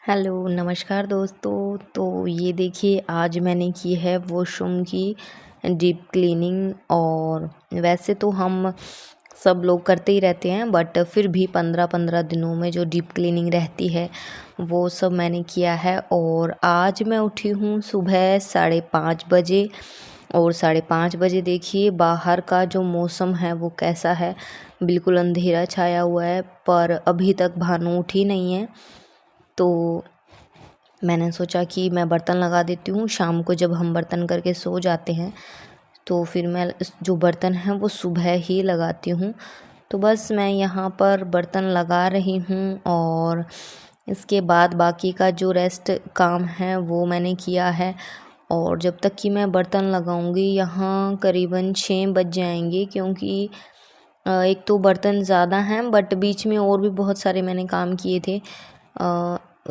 Hello नमस्कार दोस्तों। तो ये देखिए आज मैंने की है वॉशरूम की डीप क्लीनिंग। और वैसे तो हम सब लोग करते ही रहते हैं, बट फिर भी 15-15 दिनों में जो डीप क्लीनिंग रहती है वो सब मैंने किया है। और आज मैं उठी हूँ सुबह 5:30 बजे। और 5:30 बजे देखिए बाहर का जो मौसम है वो कैसा है, बिल्कुल अंधेरा छाया हुआ है, पर अभी तक भानु उठी नहीं है। तो मैंने सोचा कि मैं बर्तन लगा देती हूँ। शाम को जब हम बर्तन करके सो जाते हैं तो फिर मैं जो बर्तन हैं वो सुबह ही लगाती हूँ। तो बस मैं यहाँ पर बर्तन लगा रही हूँ और इसके बाद बाकी का जो रेस्ट काम है वो मैंने किया है। और जब तक कि मैं बर्तन लगाऊंगी यहाँ करीबन 6 बज जाएंगे, क्योंकि एक तो बर्तन ज़्यादा हैं, बट बीच में और भी बहुत सारे मैंने काम किए थे।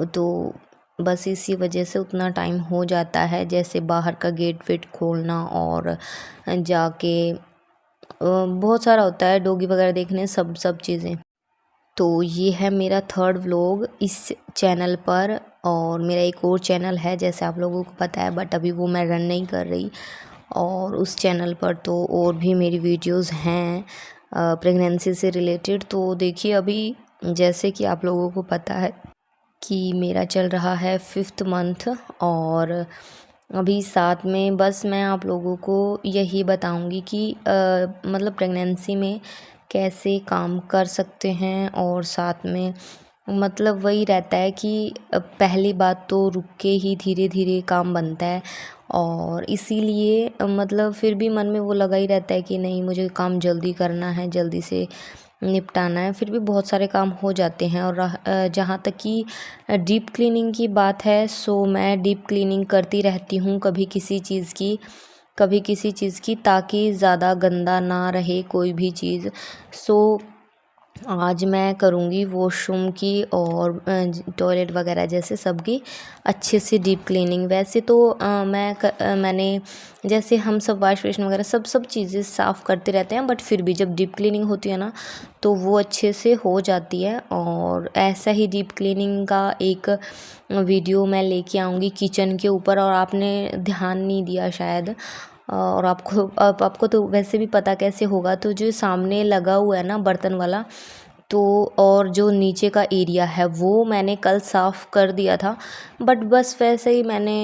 तो बस इसी वजह से उतना टाइम हो जाता है, जैसे बाहर का गेट वेट खोलना और जाके बहुत सारा होता है, डॉगी वगैरह देखने, सब चीज़ें। तो ये है मेरा थर्ड व्लॉग इस चैनल पर। और मेरा एक और चैनल है जैसे आप लोगों को पता है, बट अभी वो मैं रन नहीं कर रही। और उस चैनल पर तो और भी मेरी वीडियोस हैं प्रेगनेंसी से रिलेटेड। तो देखिए अभी जैसे कि आप लोगों को पता है कि मेरा चल रहा है 5th मंथ। और अभी साथ में बस मैं आप लोगों को यही बताऊंगी कि मतलब प्रेगनेंसी में कैसे काम कर सकते हैं। और साथ में मतलब वही रहता है कि पहली बात तो रुक के ही धीरे धीरे काम बनता है। और इसीलिए मतलब फिर भी मन में वो लगा ही रहता है कि नहीं, मुझे काम जल्दी करना है, जल्दी से निपटाना है। फिर भी बहुत सारे काम हो जाते हैं। और जहाँ तक कि डीप क्लीनिंग की बात है, सो मैं डीप क्लीनिंग करती रहती हूँ, कभी किसी चीज़ की कभी किसी चीज़ की, ताकि ज़्यादा गंदा ना रहे कोई भी चीज़। सो आज मैं करूँगी वॉशरूम की और टॉयलेट वगैरह जैसे सबकी अच्छे से डीप क्लीनिंग। वैसे तो मैंने जैसे हम सब वाश बेसिन वगैरह सब चीज़ें साफ़ करते रहते हैं, बट फिर भी जब डीप क्लीनिंग होती है ना तो वो अच्छे से हो जाती है। और ऐसा ही डीप क्लीनिंग का एक वीडियो मैं लेके आऊँगी किचन के ऊपर। और आपने ध्यान नहीं दिया शायद, और आपको तो वैसे भी पता कैसे होगा। तो जो सामने लगा हुआ है ना बर्तन वाला, तो और जो नीचे का एरिया है वो मैंने कल साफ़ कर दिया था, बट बस वैसे ही मैंने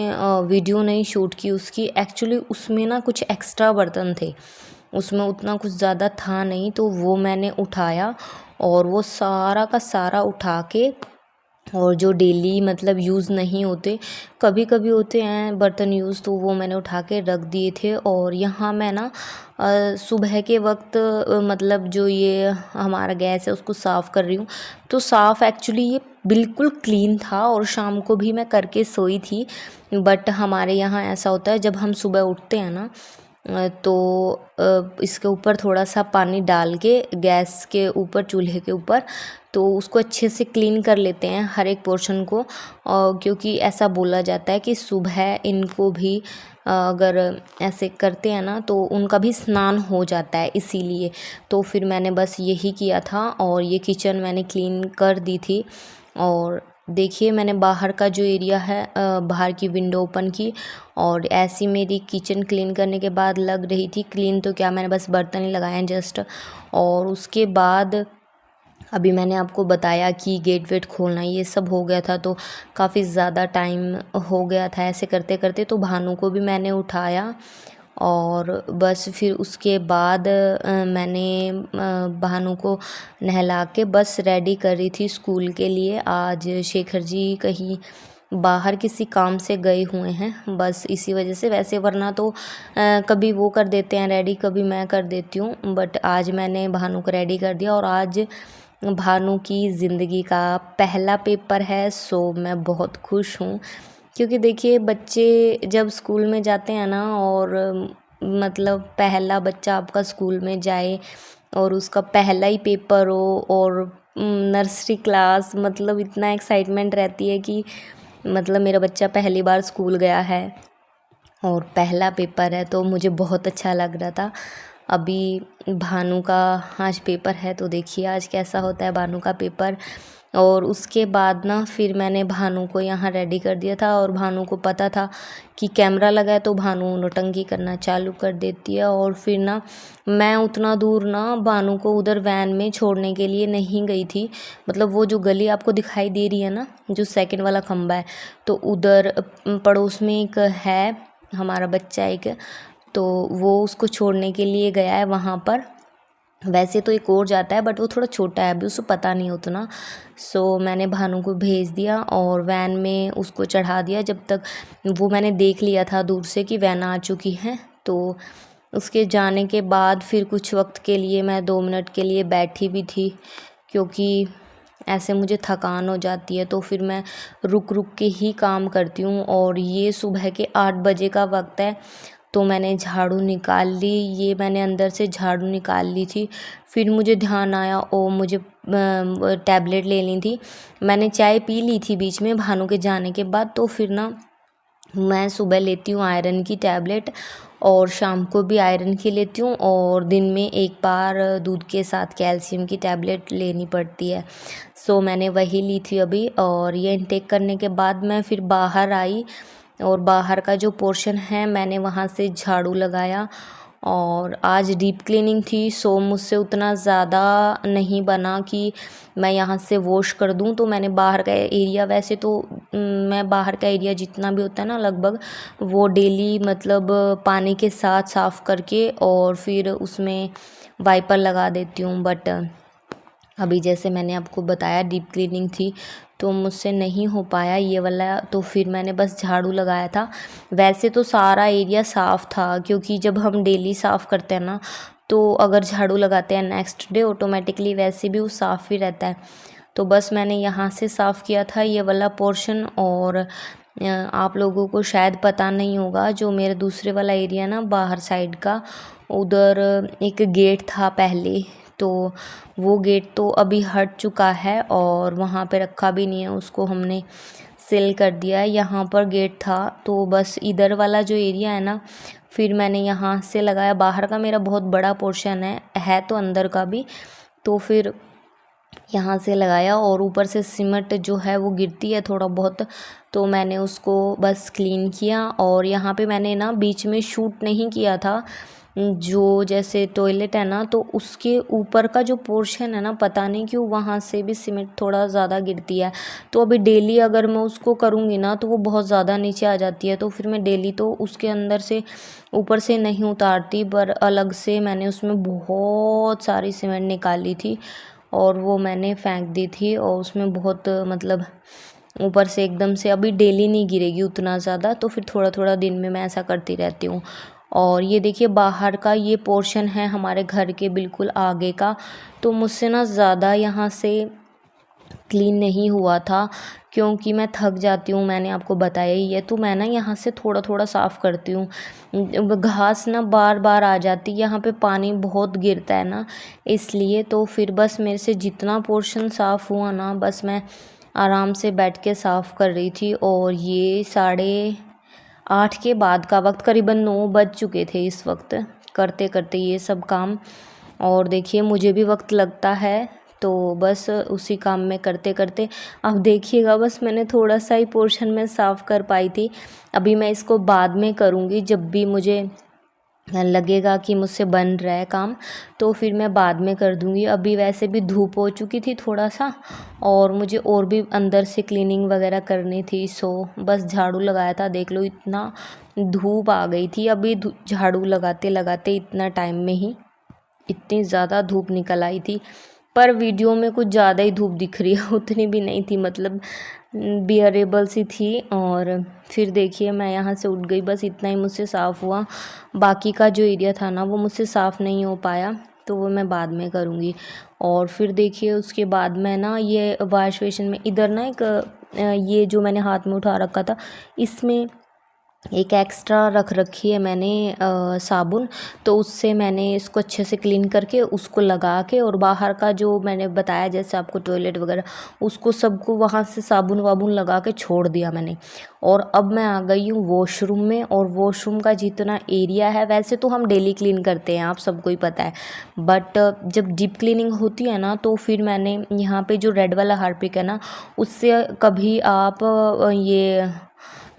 वीडियो नहीं शूट की उसकी। एक्चुअली उसमें ना कुछ एक्स्ट्रा बर्तन थे, उसमें उतना कुछ ज़्यादा था नहीं, तो वो मैंने उठाया और वो सारा का सारा उठा के, और जो डेली मतलब यूज़ नहीं होते, कभी कभी होते हैं बर्तन यूज़, तो वो मैंने उठा के रख दिए थे। और यहाँ मैं ना सुबह के वक्त मतलब जो ये हमारा गैस है उसको साफ़ कर रही हूँ। तो साफ़ एक्चुअली ये बिल्कुल क्लीन था, और शाम को भी मैं करके सोई थी। बट हमारे यहाँ ऐसा होता है, जब हम सुबह उठते हैं ना तो इसके ऊपर थोड़ा सा पानी डाल के गैस के ऊपर, चूल्हे के ऊपर, तो उसको अच्छे से क्लीन कर लेते हैं हर एक पोर्शन को। और क्योंकि ऐसा बोला जाता है कि सुबह इनको भी अगर ऐसे करते हैं ना तो उनका भी स्नान हो जाता है, इसीलिए। तो फिर मैंने बस यही किया था, और ये किचन मैंने क्लीन कर दी थी। और देखिए मैंने बाहर का जो एरिया है, बाहर की विंडो ओपन की, और ऐसी मेरी किचन क्लीन करने के बाद लग रही थी क्लीन। तो क्या, मैंने बस बर्तन ही लगाए हैं जस्ट। और उसके बाद अभी मैंने आपको बताया कि गेट वेट खोलना ये सब हो गया था, तो काफ़ी ज़्यादा टाइम हो गया था ऐसे करते करते। तो भानु को भी मैंने उठाया, और बस फिर उसके बाद मैंने भानु को नहला के बस रेडी कर रही थी स्कूल के लिए। आज शेखर जी कहीं बाहर किसी काम से गए हुए हैं, बस इसी वजह से। वैसे वरना तो कभी वो कर देते हैं रेडी, कभी मैं कर देती हूँ, बट आज मैंने भानु को रेडी कर दिया। और आज भानु की ज़िंदगी का पहला पेपर है, सो मैं बहुत खुश हूँ। क्योंकि देखिए बच्चे जब स्कूल में जाते हैं ना, और मतलब पहला बच्चा आपका स्कूल में जाए और उसका पहला ही पेपर हो, और नर्सरी क्लास, मतलब इतना एक्साइटमेंट रहती है कि मतलब मेरा बच्चा पहली बार स्कूल गया है और पहला पेपर है, तो मुझे बहुत अच्छा लग रहा था। अभी भानु का आज पेपर है, तो देखिए आज कैसा होता है भानु का पेपर। और उसके बाद ना फिर मैंने भानु को यहाँ रेडी कर दिया था, और भानु को पता था कि कैमरा लगा है तो भानु नौटंकी करना चालू कर देती है। और फिर ना मैं उतना दूर ना भानु को उधर वैन में छोड़ने के लिए नहीं गई थी। मतलब वो जो गली आपको दिखाई दे रही है ना, जो सेकंड वाला खंबा है, तो उधर पड़ोस में एक है हमारा बच्चा एक, तो वो उसको छोड़ने के लिए गया है वहाँ पर। वैसे तो एक और जाता है बट वो थोड़ा छोटा है, अभी उसको पता नहीं उतना। सो मैंने भानु को भेज दिया और वैन में उसको चढ़ा दिया। जब तक वो मैंने देख लिया था दूर से कि वैन आ चुकी है, तो उसके जाने के बाद फिर कुछ वक्त के लिए मैं 2 मिनट के लिए बैठी भी थी, क्योंकि ऐसे मुझे थकान हो जाती है तो फिर मैं रुक रुक के ही काम करती हूँ। और ये सुबह के 8 बजे का वक्त है, तो मैंने झाड़ू निकाल ली। ये मैंने अंदर से झाड़ू निकाल ली थी। फिर मुझे ध्यान आया और मुझे टैबलेट लेनी थी। मैंने चाय पी ली थी बीच में भानु के जाने के बाद, तो फिर ना मैं सुबह लेती हूँ आयरन की टैबलेट और शाम को भी आयरन की लेती हूँ, और दिन में एक बार दूध के साथ कैल्शियम की टैबलेट लेनी पड़ती है। सो मैंने वही ली थी अभी, और ये इनटेक करने के बाद मैं फिर बाहर आई, और बाहर का जो पोर्शन है मैंने वहाँ से झाड़ू लगाया। और आज डीप क्लीनिंग थी, सो मुझसे उतना ज़्यादा नहीं बना कि मैं यहाँ से वॉश कर दूँ। तो मैंने बाहर का एरिया, वैसे तो मैं बाहर का एरिया जितना भी होता है ना लगभग, वो डेली मतलब पानी के साथ साफ़ करके और फिर उसमें वाइपर लगा देती हूँ। बट अभी जैसे मैंने आपको बताया डीप क्लीनिंग थी तो मुझसे नहीं हो पाया ये वाला, तो फिर मैंने बस झाड़ू लगाया था। वैसे तो सारा एरिया साफ़ था, क्योंकि जब हम डेली साफ़ करते हैं ना, तो अगर झाड़ू लगाते हैं नेक्स्ट डे ऑटोमेटिकली वैसे भी वो साफ़ ही रहता है। तो बस मैंने यहाँ से साफ़ किया था ये वाला पोर्शन। और आप लोगों को शायद पता नहीं होगा, जो मेरा दूसरे वाला एरिया ना बाहर साइड का, उधर एक गेट था पहले, तो वो गेट तो अभी हट चुका है और वहाँ पे रखा भी नहीं है, उसको हमने सील कर दिया है। यहाँ पर गेट था, तो बस इधर वाला जो एरिया है ना, फिर मैंने यहाँ से लगाया। बाहर का मेरा बहुत बड़ा पोर्शन है तो अंदर का भी, तो फिर यहाँ से लगाया। और ऊपर से सीमेंट जो है वो गिरती है थोड़ा बहुत, तो मैंने उसको बस क्लीन किया। और यहाँ पे मैंने ना बीच में शूट नहीं किया था, जो जैसे टॉयलेट है ना, तो उसके ऊपर का जो पोर्शन है ना, पता नहीं क्यों वहाँ से भी सीमेंट थोड़ा ज़्यादा गिरती है। तो अभी डेली अगर मैं उसको करूँगी ना तो वो बहुत ज़्यादा नीचे आ जाती है, तो फिर मैं डेली तो उसके अंदर से ऊपर से नहीं उतारती, पर अलग से मैंने उसमें बहुत सारी सीमेंट निकाली थी और वो मैंने फेंक दी थी। और उसमें बहुत मतलब ऊपर से एकदम से अभी डेली नहीं गिरेगी उतना ज़्यादा, तो फिर थोड़ा थोड़ा दिन में मैं ऐसा करती रहती हूँ। और ये देखिए बाहर का ये पोर्शन है हमारे घर के बिल्कुल आगे का, तो मुझसे ना ज़्यादा यहाँ से क्लीन नहीं हुआ था, क्योंकि मैं थक जाती हूँ, मैंने आपको बताया ही है। तो मैं ना यहाँ से थोड़ा थोड़ा साफ़ करती हूँ। घास ना बार बार आ जाती, यहाँ पे पानी बहुत गिरता है ना, इसलिए। तो फिर बस मेरे से जितना पोर्शन साफ़ हुआ ना, बस मैं आराम से बैठ के साफ़ कर रही थी। और ये 8:30 के बाद का वक्त, करीबन 9 बज चुके थे इस वक्त करते करते ये सब काम। और देखिए मुझे भी वक्त लगता है, तो बस उसी काम में करते करते अब देखिएगा, बस मैंने थोड़ा सा ही पोर्शन में साफ़ कर पाई थी। अभी मैं इसको बाद में करूँगी, जब भी मुझे लगेगा कि मुझसे बन रहा है काम, तो फिर मैं बाद में कर दूँगी। अभी वैसे भी धूप हो चुकी थी थोड़ा सा, और मुझे और भी अंदर से क्लीनिंग वगैरह करनी थी। सो बस झाड़ू लगाया था, देख लो इतना धूप आ गई थी अभी झाड़ू लगाते लगाते, इतना टाइम में ही इतनी ज़्यादा धूप निकल आई थी। पर वीडियो में कुछ ज़्यादा ही धूप दिख रही है, उतनी भी नहीं थी, मतलब बियरेबल सी थी। और फिर देखिए मैं यहाँ से उठ गई, बस इतना ही मुझसे साफ़ हुआ। बाकी का जो एरिया था ना वो मुझसे साफ़ नहीं हो पाया, तो वो मैं बाद में करूँगी। और फिर देखिए उसके बाद मैं ना ये वॉश बेसिन में इधर ना एक ये जो मैंने हाथ में उठा रखा था, इसमें एक एक्स्ट्रा रख रखी है मैंने साबुन। तो उससे मैंने इसको अच्छे से क्लीन करके उसको लगा के, और बाहर का जो मैंने बताया जैसे आपको टॉयलेट वगैरह, उसको सबको वहाँ से साबुन वाबुन लगा के छोड़ दिया मैंने। और अब मैं आ गई हूँ वॉशरूम में। और वॉशरूम का जितना एरिया है, वैसे तो हम डेली क्लीन करते हैं, आप सबको ही पता है, बट जब डीप क्लीनिंग होती है ना, तो फिर मैंने यहाँ पे जो रेड वाला हार्पिक है ना, उससे कभी आप ये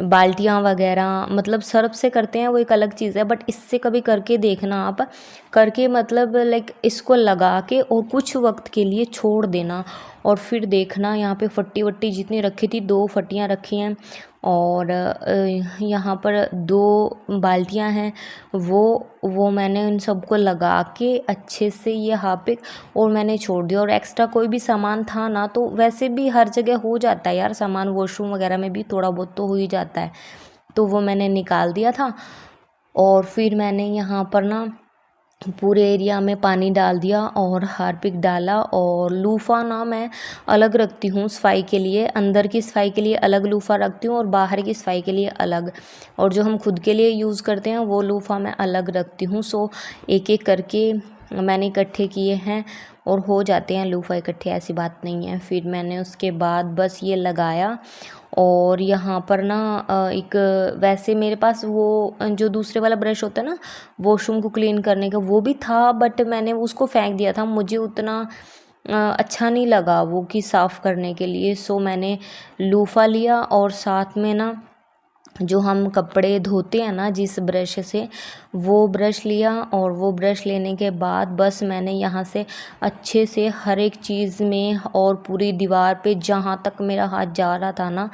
बाल्टियाँ वगैरह, मतलब सर्फ़ से करते हैं वो एक अलग चीज़ है, बट इससे कभी करके देखना आप, करके मतलब लाइक इसको लगा के और कुछ वक्त के लिए छोड़ देना, और फिर देखना यहाँ पे फट्टी वट्टी जितनी रखी थी, 2 फट्टियाँ रखी हैं, और यहाँ पर 2 बाल्टियाँ हैं, वो मैंने उन सबको लगा के अच्छे से ये हार्पिक और मैंने छोड़ दिया। और एक्स्ट्रा कोई भी सामान था ना, तो वैसे भी हर जगह हो जाता है यार सामान, वॉशरूम वगैरह में भी थोड़ा बहुत तो हो ही जाता है, तो वो मैंने निकाल दिया था। और फिर मैंने यहाँ पर ना पूरे एरिया में पानी डाल दिया और हार्पिक डाला। और लूफ़ा ना मैं अलग रखती हूँ सफाई के लिए, अंदर की सफाई के लिए अलग लूफ़ा रखती हूँ और बाहर की सफाई के लिए अलग, और जो हम खुद के लिए यूज़ करते हैं वो लूफ़ा मैं अलग रखती हूँ। सो एक एक करके मैंने इकट्ठे किए हैं, और हो जाते हैं लूफ़ा इकट्ठे, ऐसी बात नहीं है। फिर मैंने उसके बाद बस ये लगाया। और यहाँ पर ना एक, वैसे मेरे पास वो जो दूसरे वाला ब्रश होता है ना वॉशरूम को क्लीन करने का, वो भी था, बट मैंने उसको फेंक दिया था, मुझे उतना अच्छा नहीं लगा वो कि साफ़ करने के लिए। सो मैंने लूफ़ा लिया, और साथ में ना जो हम कपड़े धोते हैं ना जिस ब्रश से, वो ब्रश लिया। और वो ब्रश लेने के बाद बस मैंने यहाँ से अच्छे से हर एक चीज़ में और पूरी दीवार पे जहाँ तक मेरा हाथ जा रहा था ना,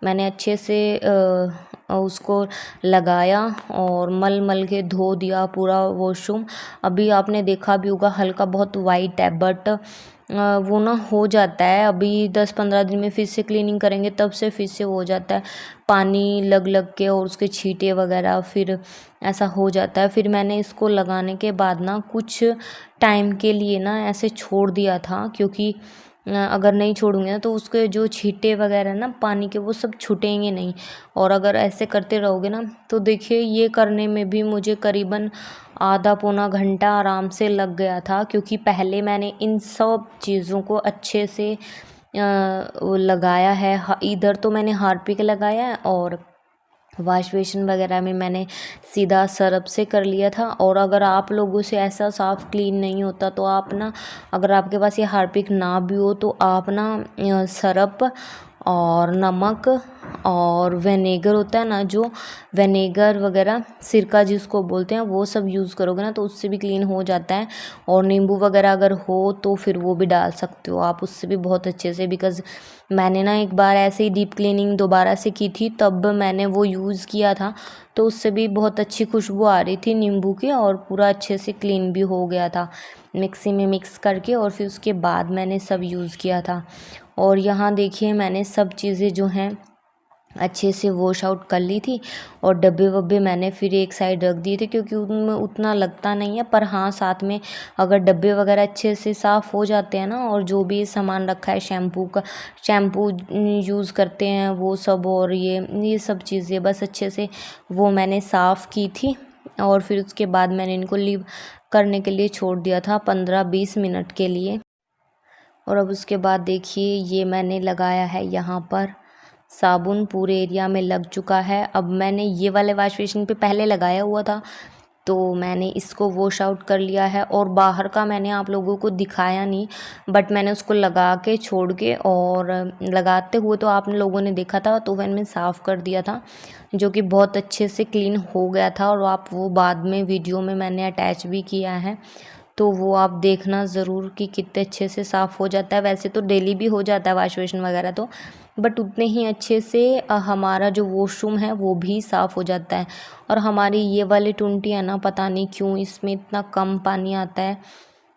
मैंने अच्छे से उसको लगाया और मल मल के धो दिया पूरा वॉशरूम। अभी आपने देखा भी होगा हल्का बहुत वाइट है, बट वो ना हो जाता है, अभी 10-15 दिन में फिर से क्लीनिंग करेंगे तब से फिर से हो जाता है, पानी लग लग के और उसके छींटे वगैरह, फिर ऐसा हो जाता है। फिर मैंने इसको लगाने के बाद ना कुछ टाइम के लिए ना ऐसे छोड़ दिया था, क्योंकि अगर नहीं छोड़ूंगे ना तो उसके जो छींटे वगैरह ना पानी के, वो सब छूटेंगे नहीं। और अगर ऐसे करते रहोगे ना, तो देखिए ये करने में भी मुझे करीबन आधा पौना घंटा आराम से लग गया था, क्योंकि पहले मैंने इन सब चीज़ों को अच्छे से वो लगाया है। इधर तो मैंने हार्पिक लगाया है, और वॉश बेसिन वगैरह में मैंने सीधा सरफ से कर लिया था। और अगर आप लोगों से ऐसा साफ़ क्लीन नहीं होता, तो आप ना, अगर आपके पास ये हार्पिक ना भी हो, तो आप ना सरफ और नमक और विनेगर होता है ना, जो विनेगर वगैरह, सिरका जिसको बोलते हैं, वो सब यूज़ करोगे ना तो उससे भी क्लीन हो जाता है। और नींबू वगैरह अगर हो तो फिर वो भी डाल सकते हो आप, उससे भी बहुत अच्छे से। बिकॉज़ मैंने ना एक बार ऐसे ही डीप क्लीनिंग दोबारा से की थी, तब मैंने वो यूज़ किया था, तो उससे भी बहुत अच्छी खुशबू आ रही थी नींबू की, और पूरा अच्छे से क्लीन भी हो गया था मिक्सी में मिक्स करके। और फिर उसके बाद मैंने सब यूज़ किया था। और यहाँ देखिए मैंने सब चीज़ें जो हैं अच्छे से वॉश आउट कर ली थी, और डब्बे वब्बे मैंने फिर एक साइड रख दिए थे, क्योंकि उनमें उतना लगता नहीं है। पर हाँ, साथ में अगर डब्बे वगैरह अच्छे से साफ़ हो जाते हैं ना, और जो भी सामान रखा है शैम्पू यूज़ करते हैं वो सब, और ये सब चीज़ें बस अच्छे से वो मैंने साफ़ की थी। और फिर उसके बाद मैंने इनको लीव करने के लिए छोड़ दिया था 15-20 मिनट के लिए। और अब उसके बाद देखिए ये मैंने लगाया है यहाँ पर साबुन, पूरे एरिया में लग चुका है। अब मैंने ये वाले वॉश बेसिन पे पहले लगाया हुआ था, तो मैंने इसको वॉश आउट कर लिया है। और बाहर का मैंने आप लोगों को दिखाया नहीं, बट मैंने उसको लगा के छोड़ के, और लगाते हुए तो आप लोगों ने देखा था, तो मैंने साफ़ कर दिया था, जो कि बहुत अच्छे से क्लीन हो गया था। और आप वो बाद में वीडियो में मैंने अटैच भी किया है, तो वो आप देखना ज़रूर कि कितने अच्छे से साफ़ हो जाता है। वैसे तो डेली भी हो जाता है वॉश बेसिन वगैरह तो, बट उतने ही अच्छे से हमारा जो वॉशरूम है वो भी साफ़ हो जाता है। और हमारी ये वाली टुंटी है ना, पता नहीं क्यों इसमें इतना कम पानी आता है,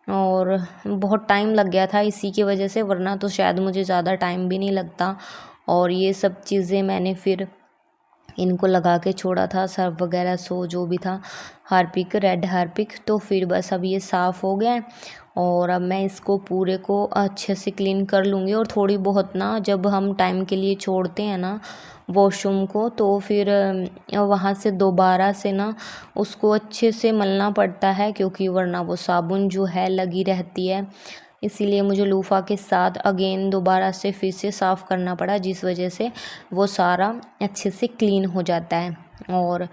और बहुत टाइम लग गया था इसी की वजह से, वरना तो शायद मुझे ज़्यादा टाइम भी नहीं लगता। और ये सब चीज़ें मैंने फिर इनको लगा के छोड़ा था, सर्फ वगैरह सो जो भी था, हार्पिक, रेड हार्पिक। तो फिर बस अब ये साफ़ हो गया है। और अब मैं इसको पूरे को अच्छे से क्लीन कर लूँगी। और थोड़ी बहुत ना जब हम टाइम के लिए छोड़ते हैं ना वॉशरूम को, तो फिर वहाँ से दोबारा से ना उसको अच्छे से मलना पड़ता है, क्योंकि वरना वो साबुन जो है लगी रहती है। इसीलिए मुझे लूफा के साथ अगेन दोबारा से फिर से साफ़ करना पड़ा, जिस वजह से वो सारा अच्छे से क्लीन हो जाता है। और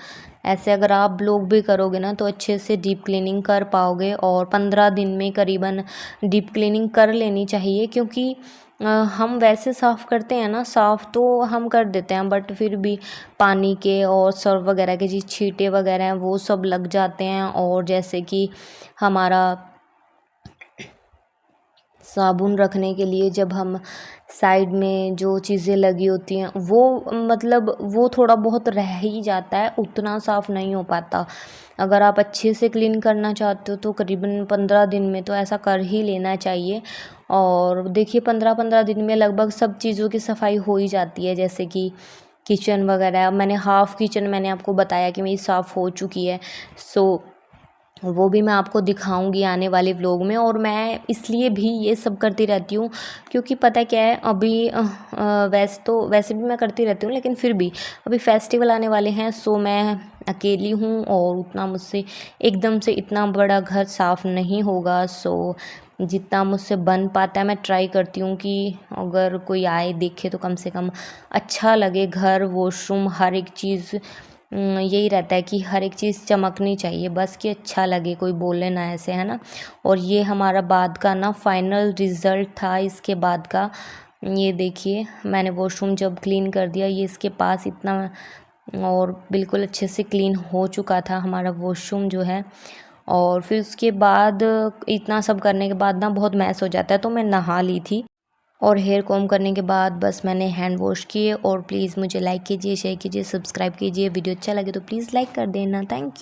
ऐसे अगर आप लोग भी करोगे ना तो अच्छे से डीप क्लीनिंग कर पाओगे। और 15 दिन में करीबन डीप क्लीनिंग कर लेनी चाहिए, क्योंकि हम वैसे साफ़ करते हैं ना, साफ़ तो हम कर देते हैं, बट फिर भी पानी के और सर्फ वगैरह के जो छींटे वगैरह हैं वो सब लग जाते हैं। और जैसे कि हमारा साबुन रखने के लिए जब हम साइड में जो चीज़ें लगी होती हैं वो मतलब वो थोड़ा बहुत रह ही जाता है, उतना साफ़ नहीं हो पाता। अगर आप अच्छे से क्लीन करना चाहते हो तो करीबन 15 दिन में तो ऐसा कर ही लेना चाहिए। और देखिए 15-15 दिन में लगभग सब चीज़ों की सफाई हो ही जाती है, जैसे कि किचन वगैरह। मैंने हाफ़ किचन मैंने आपको बताया कि मेरी साफ़ हो चुकी है। सो वो भी मैं आपको दिखाऊंगी आने वाले व्लॉग में। और मैं इसलिए भी ये सब करती रहती हूँ क्योंकि पता क्या है, अभी वैसे भी मैं करती रहती हूँ, लेकिन फिर भी अभी फेस्टिवल आने वाले हैं। सो मैं अकेली हूँ और उतना मुझसे एकदम से इतना बड़ा घर साफ़ नहीं होगा। सो जितना मुझसे बन पाता है मैं ट्राई करती हूँ कि अगर कोई आए देखे तो कम से कम अच्छा लगे घर, वॉशरूम, हर एक चीज़। यही रहता है कि हर एक चीज़ चमकनी चाहिए, बस कि अच्छा लगे, कोई बोले ना ऐसे, है ना। और ये हमारा बाद का ना फाइनल रिज़ल्ट था इसके बाद का। ये देखिए मैंने वॉशरूम जब क्लीन कर दिया, ये इसके पास इतना और बिल्कुल अच्छे से क्लीन हो चुका था हमारा वॉशरूम जो है। और फिर उसके बाद इतना सब करने के बाद ना बहुत मैस हो जाता है, तो मैं नहा ली थी। और हेयर कॉम करने के बाद बस मैंने हैंड वॉश किए। और प्लीज़ मुझे लाइक कीजिए, शेयर कीजिए, सब्सक्राइब कीजिए। वीडियो अच्छा लगे तो प्लीज़ लाइक कर देना। Thank you.